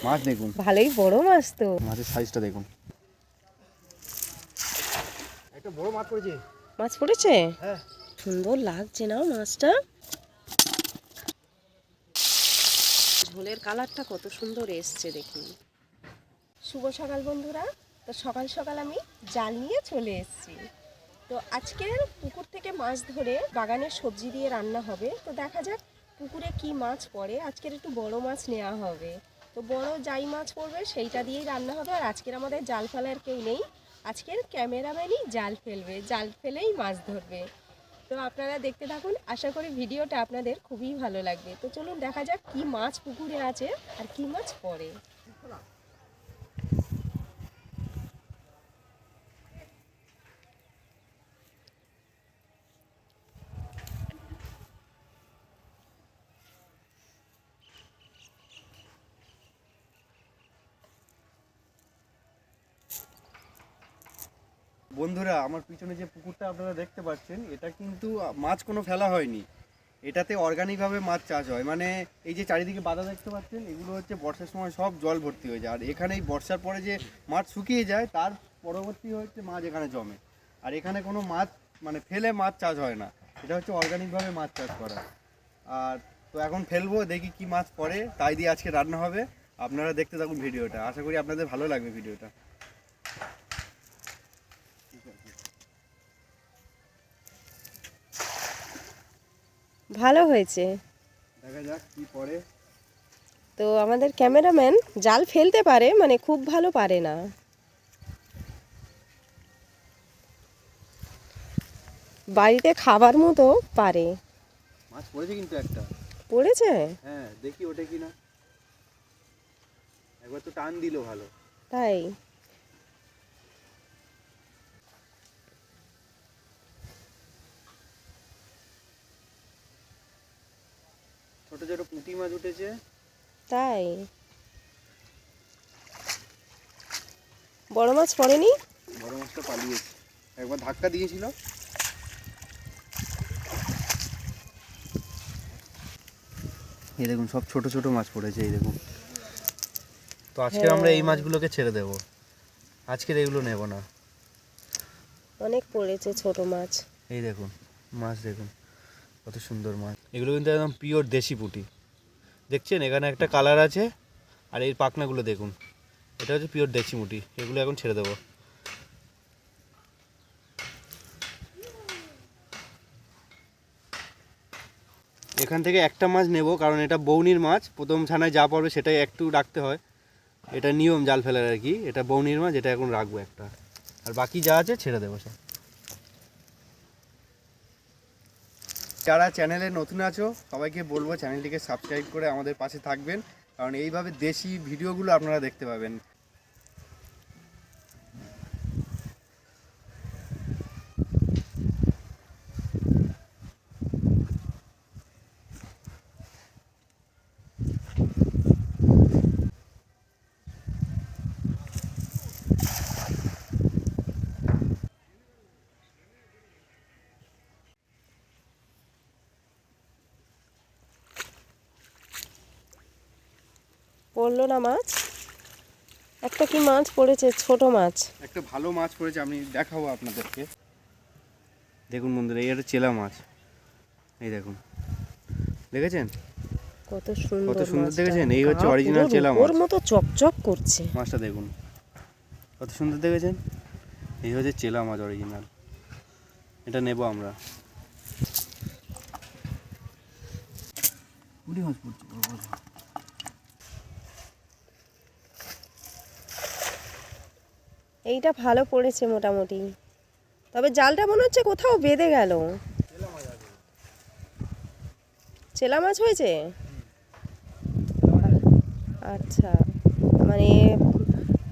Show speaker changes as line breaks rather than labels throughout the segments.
মাছ দেখুন,
ভালোই বড় মাছ তো।
মাছের সাইজটা দেখুন। একটা বড় মাছ পড়েছে।
মাছ পড়েছে?
হ্যাঁ,
সুন্দর লাগছে না মাছটা? ঝোলের কালারটা কত সুন্দর এসছে দেখুন। শুভ সকাল বন্ধুরা। তো সকাল সকাল আমি জাল নিয়ে চলে এসেছি। তো আজকের পুকুর থেকে মাছ ধরে বাগানের সবজি দিয়ে রান্না হবে। তো দেখা যাক পুকুরে কি মাছ পড়ে। আজকের একটু বড় মাছ নেওয়া হবে। তো বড় যাই মাছ পড়বে সেইটা দিয়েই রান্না হবে। আর আজকের আমাদের জাল ফেলার কেউ নেই, আজকের ক্যামেরাম্যানই জাল ফেলবে, জাল ফেলেই মাছ ধরবে। তো আপনারা দেখতে থাকুন, আশা করি ভিডিওটা আপনাদের খুবই ভালো লাগবে। তো চলুন দেখা যাক কি মাছ পুকুরে আছে আর কি মাছ পড়ে।
বন্ধুরা আমার পিছনে যে পুকুরটা আপনারা দেখতে পাচ্ছেন, এটা কিন্তু মাছ কোনো ফেলা হয়নি। এটাতে অর্গানিকভাবে মাছ চাষ হয়। মানে এই যে চারিদিকে বাধা দেখতে পাচ্ছেন, এগুলো হচ্ছে বর্ষার সময় সব জল ভর্তি হয়ে যায়। আর এখানে এই বর্ষার পরে যে মাছ শুকিয়ে যায়, তার পরবর্তী হচ্ছে মাছ এখানে জমে। আর এখানে কোনো মাছ মানে ফেলে মাছ চাষ হয় না, এটা হচ্ছে অর্গানিকভাবে মাছ চাষ করা। আর তো এখন ফেলবো, দেখি কি মাছ পড়ে, তাই দিয়ে আজকে রান্না হবে। আপনারা দেখতে থাকুন ভিডিওটা, আশা করি আপনাদের ভালো লাগবে ভিডিওটা।
ভালো হয়েছে।
দেখা যাক কি পড়ে।
তো আমাদের ক্যামেরাম্যান জাল ফেলতে পারে, মানে খুব ভালো পারে না। বাড়িতে খাবার মতো পারে।
মাছ পড়েছে কিন্তু একটা।
পড়েছে?
হ্যাঁ, দেখি ওঠে কিনা। একবার তো টান দিল ভালো।
তাই?
ছোট ছোট পুঁটি মাছ উঠেছে।
তাই? বড় মাছ পড়েনি?
বড় মাছটা পালিয়েছে, একবার ধাক্কা দিয়েছিল। এই দেখুন সব ছোট ছোট মাছ পড়েছে, এই দেখুন। তো আজকে আমরা এই মাছগুলোকে ছেড়ে দেব, আজকের এগুলো নেব না।
অনেক পড়েছে ছোট মাছ।
এই দেখুন মাছ, দেখুন কত সুন্দর মাছ। এগুলো কিন্তু একদম পিওর দেশি পুঁটি। দেখছেন এখানে একটা কালার আছে, আর এই পাখনাগুলো দেখুন, এটা হচ্ছে পিওর দেশি পুঁটি। এগুলো এখন ছেড়ে দেবো। এখান থেকে একটা মাছ নেব, কারণ এটা বৌনির মাছ। প্রথম ছানায় যা পড়বে সেটাই একটু রাখতে হয়, এটা নিয়ম জাল ফেলার আর কি। এটা বৌনির মাছ, এটা এখন রাখবো একটা, আর বাকি যা আছে ছেড়ে দেবো সব। যারা চ্যানেলে নতুন আছো সবাইকে বলবো চ্যানেলটিকে সাবস্ক্রাইব করে আমাদের পাশে থাকবেন, কারণ এইভাবে দেশি ভিডিওগুলো আপনারা দেখতে পাবেন।
পড়লো না মাছ? একটা কি মাছ পড়েছে, ছোট মাছ।
একটা ভালো মাছ পড়েছে, আমি দেখাবো আপনাদেরকে। দেখুন বন্ধুরা, এই একটা চেলা মাছ। এই দেখুন, দেখেছেন
কত সুন্দর,
কত সুন্দর
মাছটা।
দেখেছেন? এই হচ্ছে
গা
অরিজিনাল
পুরো
চেলা
রূপোর
মাছ।
মতো চকচক করছে।
মাছটা দেখুন কত সুন্দর দেখেছেন? এই হচ্ছে চেলা মাছ অরিজিনাল, এটা নেব আমরা। পুঁটি মাছ পড়ছে।
এইটা ভালো পড়েছে মোটামুটি, তবে জালটা মনে হচ্ছে কোথাও বেঁধে গেল। চেলা মাছ হয়েছে? আচ্ছা, মানে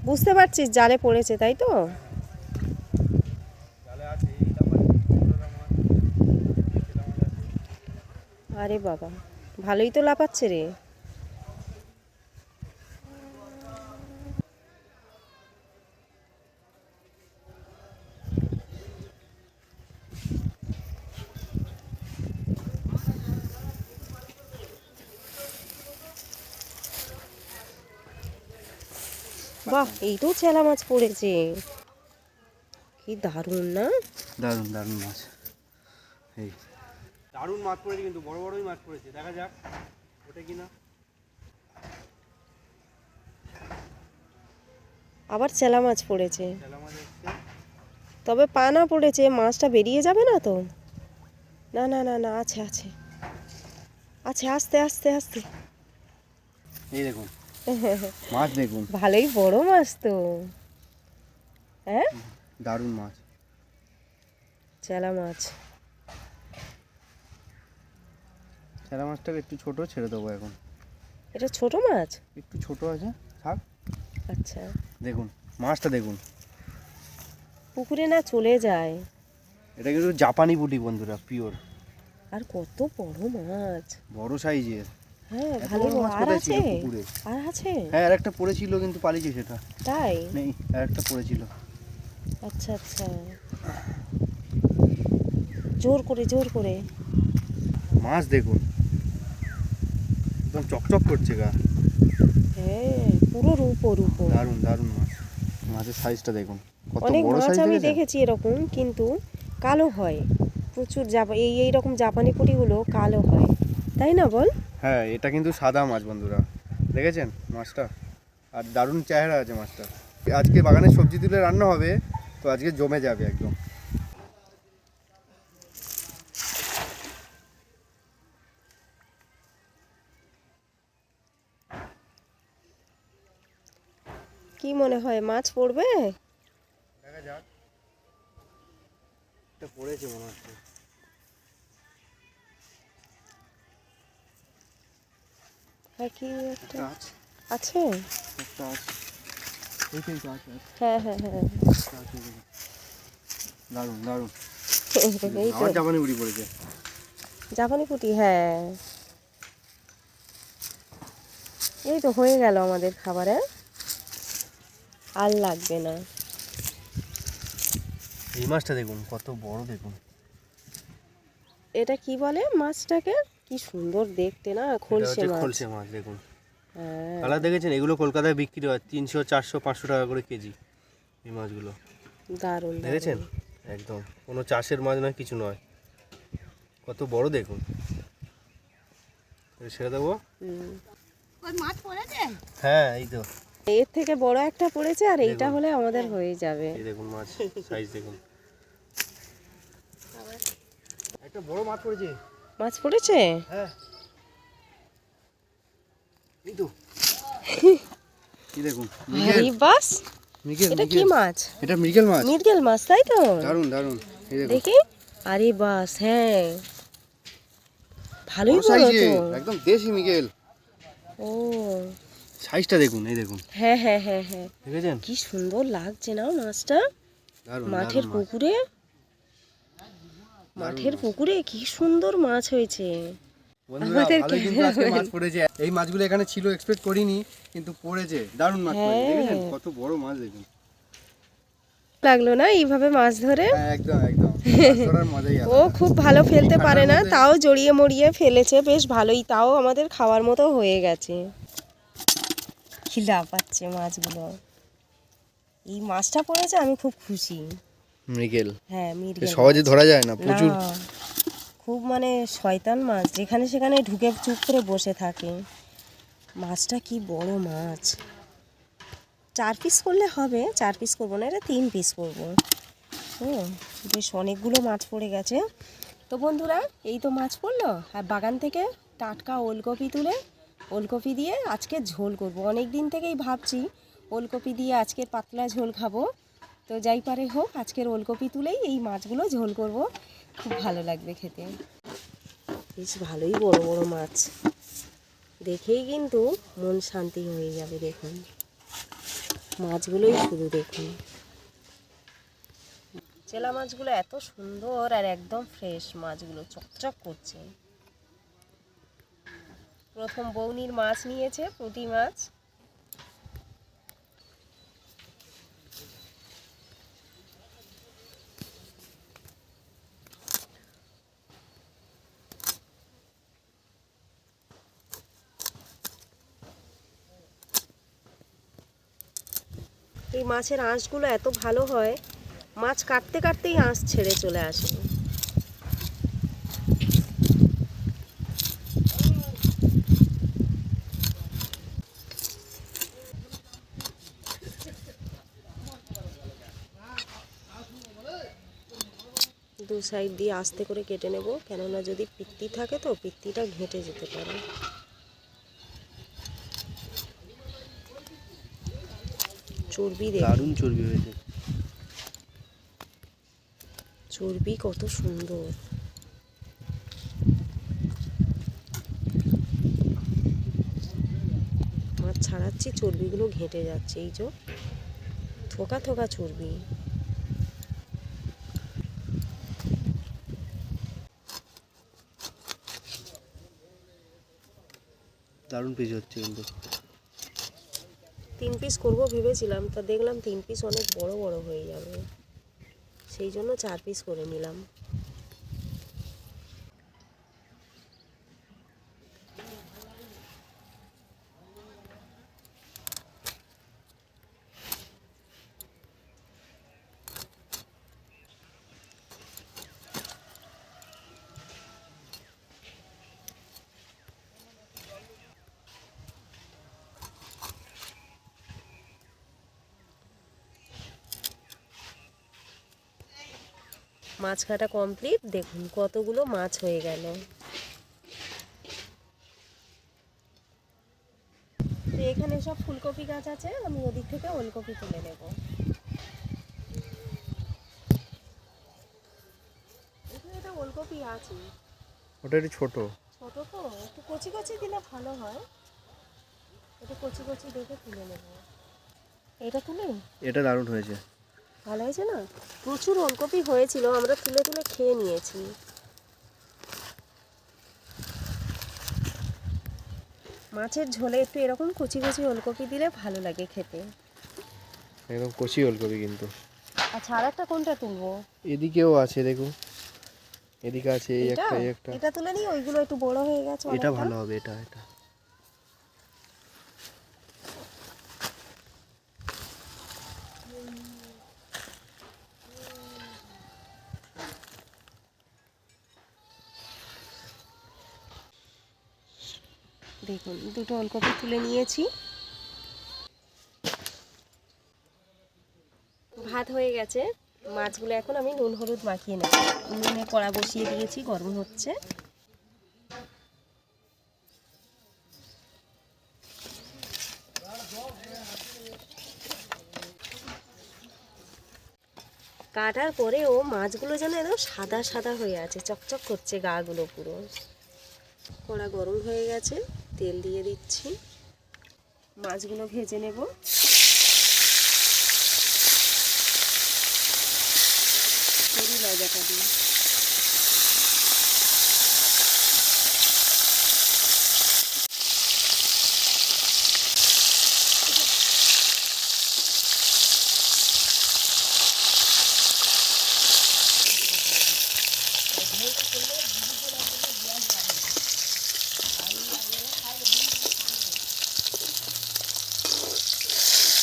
বুঝতে পারছিস জালে পড়েছে, তাই তো? আরে বাবা, ভালোই তো লাফাচ্ছে রে। বাহ, এই তো চেলা মাছ পড়েছে, কি দারুণ না?
দারুণ দারুণ মাছ, এই দারুণ মাছ পড়েছে, কিন্তু বড় বড়ই মাছ পড়েছে, দেখা যাক ওটা কিনা।
আবার চেলা মাছ পড়েছে,
চেলা মাছ এসছে।
তবে পানা পড়েছে, মাছটা বেরিয়ে যাবে না তো? না না না না, আছে আছে আছে, আস্তে আস্তে আস্তে।
এই দেখুন মাছ, দেখুন
ভালোই বড় মাছ তো, হ্যাঁ
দারুণ মাছ।
চেলা মাছ।
চেলা মাছটাকে একটু ছোট ছেড়ে দেবো এখন,
এটা ছোট মাছ?
একটু ছোট আছে, থাক।
আচ্ছা,
দেখুন মাছটা দেখুন,
পুকুরে না চলে যায়।
এটা কিন্তু জাপানি পুঁটি বন্ধুরা, পিওর।
আর কত বড় মাছ,
বড় সাইজের।
হ্যাঁ
এত
ভালো।
বড় মাছ
আর
কোথায় ছিল
আছে?
পুকুরে?
আর আছে?
হ্যাঁ, আর একটা পড়েছিল কিন্তু পালিয়েছে সেটা।
তাই?
নেই, আর একটা পড়েছিল।
আচ্ছা আচ্ছা, জোর করে জোর করে।
মাছ দেখুন, একদম চকচক করছে গা।
হ্যাঁ, পুরো রূপো রূপো।
দারুণ দারুণ মাছ। মাছের সাইজটা দেখুন, কত
অনেক
বড়
মাছ
সাইজ
আমি
দেখেছেন?
দেখেছি এরকম, কিন্তু কালো হয় প্রচুর। এই রকম জাপানি পুঁটিগুলো কালো হয়, তাই না বল?
হ্যাঁ, এটা কিন্তু সাদা মাছ বন্ধুরা, দেখেছেন মাছটা? আর দারুণ চেহারা আছে মাছটা। আজকে বাগানে সবজি তুলে রান্না হবে, তো আজকে জমে যাবে একদম।
কি মনে হয় মাছ পড়বে?
দেখা যাক, এটা পড়েছে মনে হচ্ছে।
হ্যাঁ, কি একটা
একটা আছে,
আছে।
একটা আছে, এইটাই তো আছে,
হ্যাঁ হ্যাঁ হ্যাঁ,
একটা আছে, দেখুন। দারুণ দারুণ।
এই তো
আমার জাপানি উড়ি পড়েছে।
জাপানি পুঁটি, হ্যাঁ। এই তো হয়ে গেল আমাদের খাবারে, আর লাগবে না।
এই মাছটা দেখুন কত বড়, দেখুন।
এটা কি বলে মাছটাকে? কি সুন্দর দেখতে না, খলসে মাছ।
খলসে মাছ দেখুন,
হ্যাঁ,
কালার দেখেছেন? এগুলো কলকাতায় বিক্রি হয় 300, 400, 500 টাকা করে কেজি। এই মাছগুলো
দারুণ
দেখেছেন?
দারুণ।
একদম কোনো চাষের মাছ নয়, কিছু নয়, কত বড় দেখুন। ছেড়ে দেবো।
হুম।
হ্যাঁ, এই তো,
এর থেকে বড় একটা পড়েছে, আর এইটা
দেখুন।
হলে আমাদের হয়ে যাবে।
এই দেখুন মাছ সাইজ দেখুন, একটা বড় মাছ পড়েছে।
মাছ পড়েছে?
হ্যাঁ, এই তো, এই দেখুন
আরে বাস,
মৃগেল।
এটা কি মাছ?
এটা মৃগেল মাছ,
মৃগেল মাছ, তাই তো?
দারুণ দারুণ। এই দেখুন
দেখি। আরে বাস, হ্যাঁ, ভালোই
বড়
বড়
সাইজের,
তো।
একদম দেশি মৃগেল।
ও
সাইজটা দেখুন, এই দেখুন,
হ্যাঁ হ্যাঁ হ্যাঁ হ্যাঁ,
দেখেছেন?
কি সুন্দর লাগছে না মাছটা?
দারুণ
মাঠের
দারুণ মাছ।
পুকুরে, মাঠের পুকুরে কি সুন্দর মাছ হয়েছে।
বন্ধুরা,
আমাদের
ভালোই কিন্তু আজকে মাছ পড়েছে। এই মাছগুলো এখানে ছিল, এক্সপেক্ট করিনি, কিন্তু পড়েছে। দারুণ মাছ পড়েছে,
হ্যাঁ।
দেখেছেন কত বড় মাছ দেখুন।
লাগলো না এইভাবে মাছ ধরে?
হ্যাঁ, একদম একদম, মাছ ধরার মজাই
ও
আলাদা।
খুব ভালো ফেলতে
এই
পারে না,
ঠান্ডার মধ্যে-
তাও জড়িয়ে মড়িয়ে ফেলেছে, বেশ ভালোই, তাও আমাদের খাওয়ার মতো হয়ে গেছে। কি লাফাচ্ছে মাছগুলো। এই মাছটা পড়েছে, আমি খুব খুশি।
মৃগেল
হ্যাঁ, মৃগেল
সহজে
মাছ।
ধরা যায় না, প্রচুর।
না, খুব মানে শয়তান মাছ, যেখানে সেখানে ঢুকে চুপ করে বসে থাকে। মাছটা কি বড় মাছ। 4 পিস করলে হবে, 4 পিস করবো না, এটা 3 পিস করবো। বেশ অনেকগুলো মাছ পড়ে গেছে। তো বন্ধুরা, এই তো মাছ পড়লো, আর বাগান থেকে টাটকা ওলকপি তুলে ওলকপি দিয়ে আজকে ঝোল করব। অনেক দিন থেকেই ভাবছি ওলকপি দিয়ে আজকের পাতলা ঝোল খাবো। তো যাই পারে হোক, আজকের ওলকপি তুলেই এই মাছগুলো ঝোল করব, খুব ভালো লাগবে খেতে। বেশ ভালোই বড় বড় মাছ, দেখেই কিন্তু মন শান্তি হয়ে যাবে। দেখুন মাছগুলোই শুধু দেখুন, চেলা মাছগুলো এত সুন্দর আর একদম ফ্রেশ, মাছগুলো চকচক করছে। প্রথম বৌনির মাছ নিয়েছে, পুঁটি মাছ। এই মাছের আঁশগুলো এত ভালো হয়, মাছ কাটতে কাটতেই আঁশ ছেড়ে চলে আসে। দু সাইড দিয়ে আস্তে করে কেটে নেব, কেননা যদি পিত্তি থাকে তো পিত্তিটা ঘেঁটে যেতে পারে। চর্বি
দারুণ চর্বি হয়েছে।
চর্বি কত সুন্দর। মাছ ছাড়াচ্ছি, চর্বিগুলো ঘেঁটে যাচ্ছে, এই যে থোকা থোকা চর্বি।
দারুণ পিস হচ্ছে কিন্তু।
3 পিস করবো ভেবেছিলাম, তা দেখলাম 3 পিস অনেক বড় বড় হয়ে যাবে, সেই জন্য 4 পিস করে নিলাম। মাছ কাটা কমপ্লিট, দেখুন কতগুলো মাছ হয়ে গেল। তো এখানে সব ফুলকপি গাছ আছে, আমি ওদিক থেকে ওলকপি তুলে নেব। এখানে একটা ওলকপি আছে,
ওটা একটু ছোট।
ছোট তো, একটু কচি কচি দিলে ভালো হয়, একটু কচি কচি দেখে তুলে নেব। এটা তুলে,
এটা দারুণ হয়েছে।
ভালো হয়েছে না? প্রচুর ওলকপি হয়েছিল, আমরা তুলে তুলে খেয়ে নিয়েছি। মাছের ঝোলে একটু এরকম কচি কচি ওলকপি দিলে ভালো লাগে খেতে।
একদম কচি ওলকপি কিন্তু।
আচ্ছা, আর একটা কোনটা তুলবো?
এদিকেও আছে দেখুন, এদিকে আছে এই
এটা
একটা, এই একটা।
এটা তুলে নিই, ওইগুলো একটু বড় হয়ে গেছে।
এটা
অনেকটা
ভালো হবে, এটা এটা।
দেখুন দুটো ওলকপি তুলে নিয়েছি। ভাত হয়ে গেছে, মাছগুলো এখন আমি নুন হলুদ মাখিয়ে নেব। নুনে কড়া বসিয়ে দিয়েছি, গরম হচ্ছে। কাটার পরেও মাছগুলো যেন একদম সাদা সাদা হয়ে আছে, চকচক করছে গাগুলো পুরো। কড়া গরম হয়ে গেছে, তেল দিয়ে দিচ্ছি, মাছগুলো ভেজে নেব। লজাটা দিই।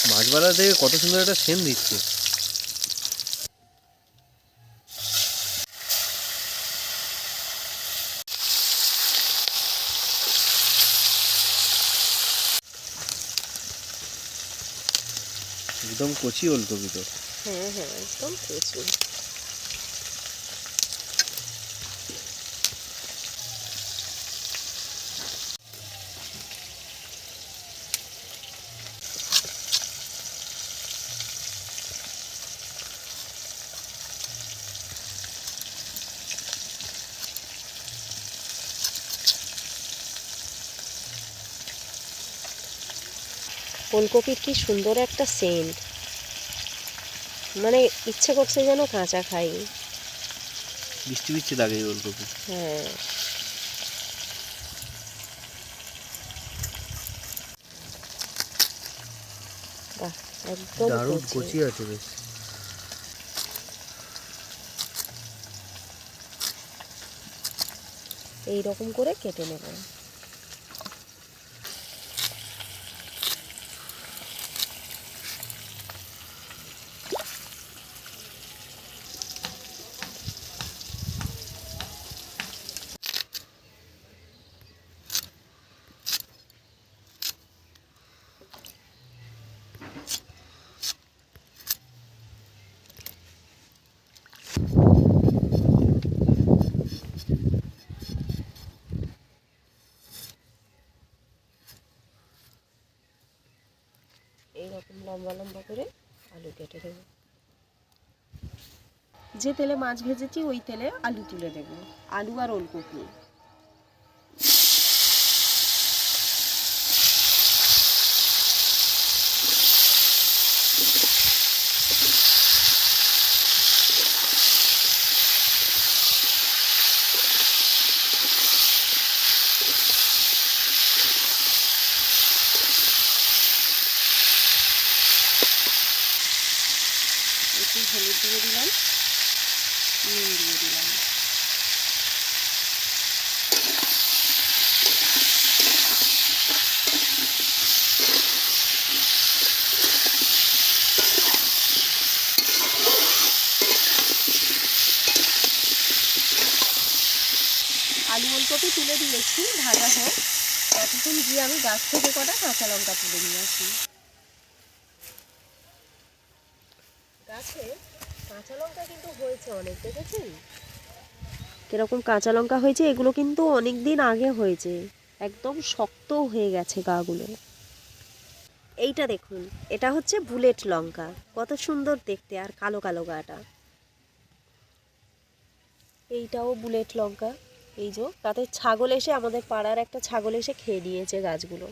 মাছ বাজার থেকে কত সুন্দর একটা সেন্ট দিচ্ছে। একদম কচি ওলকপি তো।
হ্যাঁ হ্যাঁ, একদম কচি। ফুলকপির কি সুন্দর একটা সেন্ট, মানে ইচ্ছে করছে যেন কাঁচা খাই।
মিষ্টি মিষ্টি লাগে এই ওলকপি।
হ্যাঁ, বাহ, একদম
দারুণ
কচি।
কচি আছে বেশ।
এইরকম করে কেটে নেব। এরকম লম্বা লম্বা করে আলু কেটে দেবো। যে তেলে মাছ ভেজেছি ওই তেলে আলু তুলে দেবো, আলু আর ওলকপি। একটু হলুদ দিয়ে দিলাম, নুন দিয়ে দিলাম। আলু ওলকপি তুলে দিয়েছি, ভাজা হোক। ততক্ষণ গিয়ে আমি গাছ থেকে কটা কাঁচা লঙ্কা তুলে নিয়ে আসি। গাছে কাঁচা লঙ্কা কিন্তু হয়েছে অনেক, দেখেছেন কিরকম কাঁচা লঙ্কা হয়েছে? এগুলো কিন্তু অনেক দিন আগে হয়েছে, একদম শক্ত হয়ে গেছে গাগুলো। এইটা দেখুন, এটা হচ্ছে বুলেট লঙ্কা, কত সুন্দর দেখতে, আর কালো কালো গাটা। এইটাও বুলেট লঙ্কা। এই যে তাতে ছাগল এসে, আমাদের পাড়ার একটা ছাগল এসে খেয়ে নিয়েছে গাছগুলো।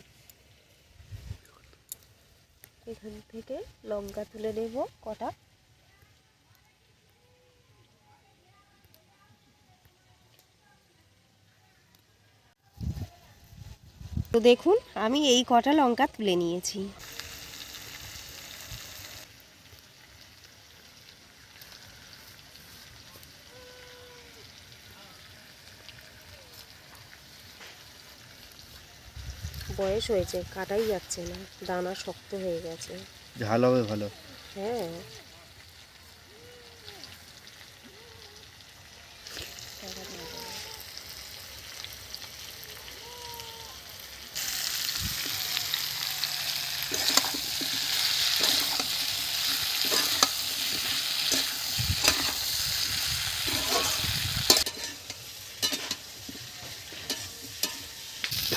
এখান থেকে লঙ্কা তুলে নেব কটা। তো দেখুন আমি এই কটা লঙ্কা তুলে নিয়েছি। বয়স হয়েছে, কাটাই যাচ্ছে না, দানা শক্ত হয়ে গেছে।
ঝাল হবে ভালো।
হ্যাঁ,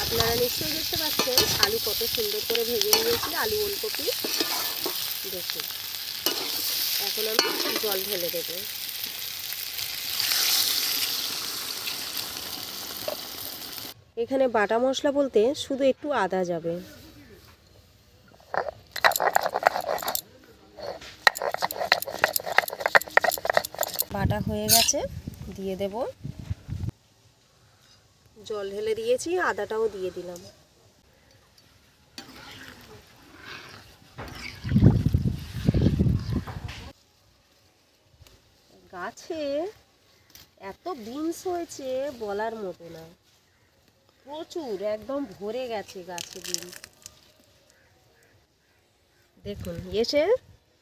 আপনারা নিশ্চয়ই দেখতে পাচ্ছেন আলু কত সুন্দর করে ভেজে নিয়েছি, আলু ওলকপি। দেখুন এখন আমি জল ঢেলে দেবো। এখানে বাটা মশলা বলতে শুধু একটু আদা যাবে। বাটা হয়ে গেছে, দিয়ে দেব। জল ঢেলে দিয়েছি, আদাটাও দিয়ে দিলাম। গাছে এত বিনস হয়েছে বলার মতো না, প্রচুর, একদম ভরে গেছে গাছে বিনস। দেখুন এসে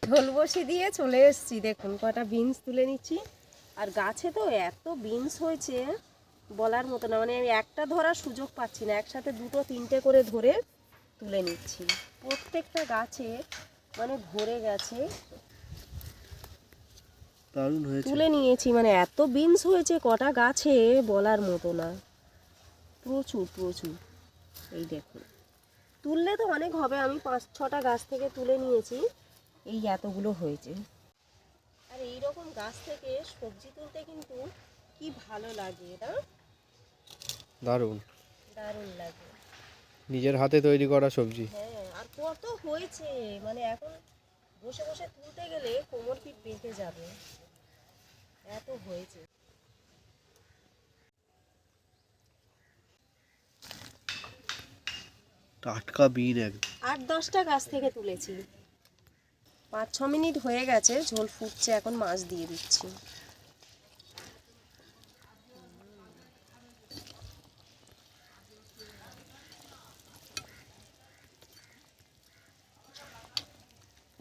ঝোল বসি দিয়ে চলে এসেছি, দেখুন কটা বিনস তুলে নিচ্ছি। আর গাছে তো এত বিনস হয়েছে বলার মতো না, মানে আমি একটা ধরার সুযোগ পাচ্ছি না, একসাথে দুটো তিনটে করে ধরে তুলে নিচ্ছি। প্রত্যেকটা গাছে মানে ভরে গেছে,
দারুণ হয়েছে।
তুলে নিয়েছি, মানে এত বিনস হয়েছে কটা গাছে বলার মতো না, প্রচুর প্রচুর। এই দেখুন, তুললে তো অনেক হবে, আমি 5-6টা গাছ থেকে তুলে নিয়েছি, এই এতগুলো হয়েছে। আর এই রকম গাছ থেকে সবজি তুলতে কিন্তু কি ভালো লাগে, না?
দারুণ,
দারুণ লাগে।
নিজের হাতে তৈরি করা সবজি।
হ্যাঁ, আর কত হয়েছে, মানে এখন বসে বসে তুলতে গেলে কোমর পিঠ বেঁকে যাবে, এত হয়েছে।
টাটকা বিন একদম।
8-10টা গাছ থেকে তুলেছি। 5-6 মিনিট হয়ে গেছে, ঝোল ফুটছে, এখন মাছ দিয়ে দিচ্ছি।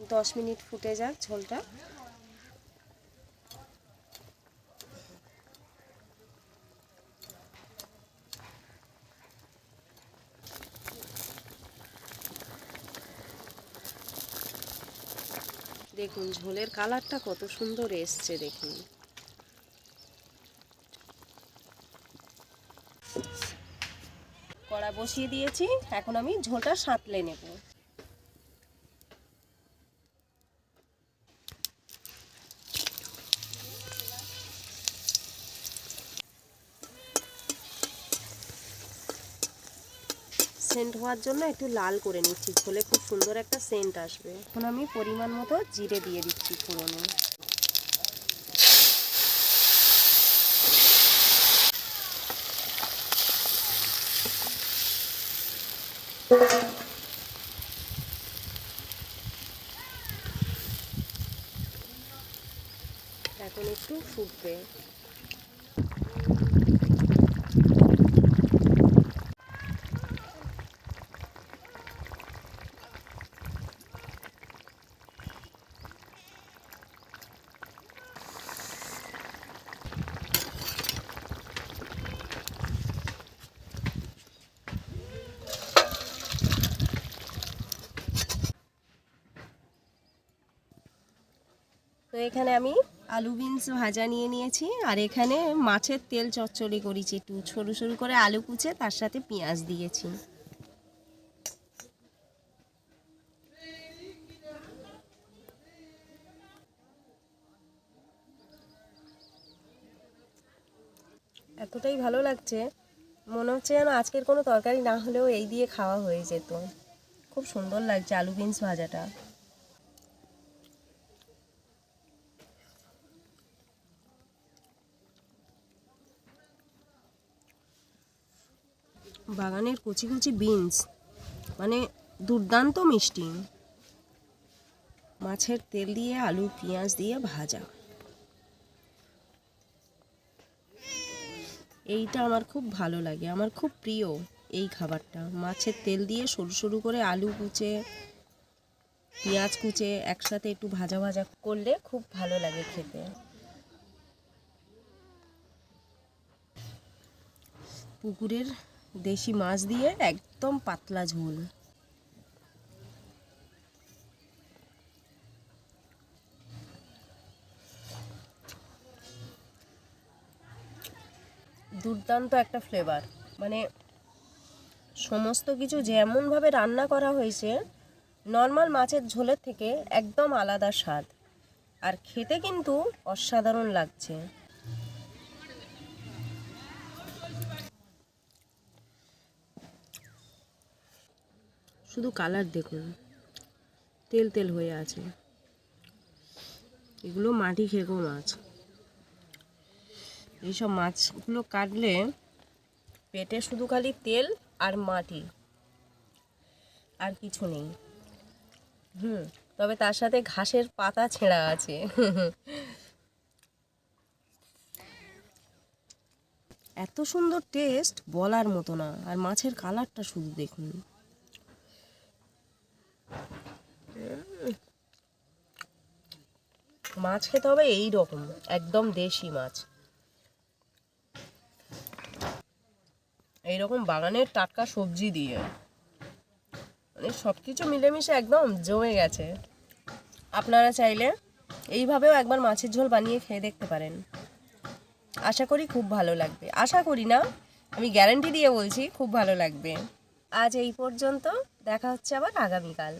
দশ মিনিট ফুটে যাক ঝোলটা। দেখুন ঝোলের কালারটা কত সুন্দর এসছে, দেখুন। কড়া বসিয়ে দিয়েছি, এখন আমি ঝোলটা সাঁতলে নেব। সেন্ট হওয়ার জন্য একটু লাল করে নিচ্ছি, ঝোলে খুব সুন্দর একটা সেন্ট আসবে। এখন আমি পরিমাণ মতো জিরে দিয়ে দিচ্ছি ফোড়নে। এখন একটু ফুটবে। তো এখানে আমি আলু বিনস ভাজা নিয়ে নিয়েছি, আর এখানে মাছের তেল চচ্চড়ি করেছি, একটু সরু সরু করে আলু কুচে তার সাথে পেঁয়াজ দিয়েছি। এতটাই ভালো লাগছে, মনে হচ্ছে যেন আজকের কোনো তরকারি না হলেও এই দিয়ে খাওয়া হয়ে যেত। খুব সুন্দর লাগছে আলু বিনস ভাজাটা। বাগানের কচি কচি বিনস, মানে দুর্দান্ত মিষ্টি। মাছের তেল দিয়ে আলু পেঁয়াজ দিয়ে ভাজা, এইটা আমার খুব ভালো লাগে, আমার খুব প্রিয় এই খাবারটা। মাছের তেল দিয়ে সরু সরু করে আলু কুচে পেঁয়াজ কুচে একসাথে একটু ভাজা ভাজা করলে খুব ভালো লাগে খেতে। পুকুরের দেশি মাছ দিয়ে একদম পাতলা ঝোল। দুর্দান্ত একটা ফ্লেভার, মানে সমস্ত কিছু যেমনভাবে রান্না করা হয়েছে নর্মাল মাছের ঝোলের থেকে একদম আলাদা স্বাদ, আর খেতে কিন্তু অসাধারণ লাগছে। শুধু কালার দেখুন, তেল তেল হয়ে আছে। এগুলো মাটি খেকো মাছ। এইসব মাছগুলো কাটলে পেটে শুধু খালি তেল আর মাটি, আর কিছু নেই। তবে তার সাথে ঘাসের পাতা ছেঁড়া আছে। এত সুন্দর টেস্ট বলার মতো না, আর মাছের কালারটা শুধু দেখুন। মাছ খেতে হবে এই রকম, একদম দেশি মাছ, এইরকম বাগানের টাটকা সবজি দিয়ে, মানে সব কিছু মিলেমিশে একদম জমে গেছে। আপনারা চাইলে এইভাবেও একবার মাছের ঝোল বানিয়ে খেয়ে দেখতে পারেন, আশা করি খুব ভালো লাগবে। আশা করি না, আমি গ্যারান্টি দিয়ে বলছি খুব ভালো লাগবে। আজ এই পর্যন্ত, দেখা হচ্ছে আবার আগামীকাল।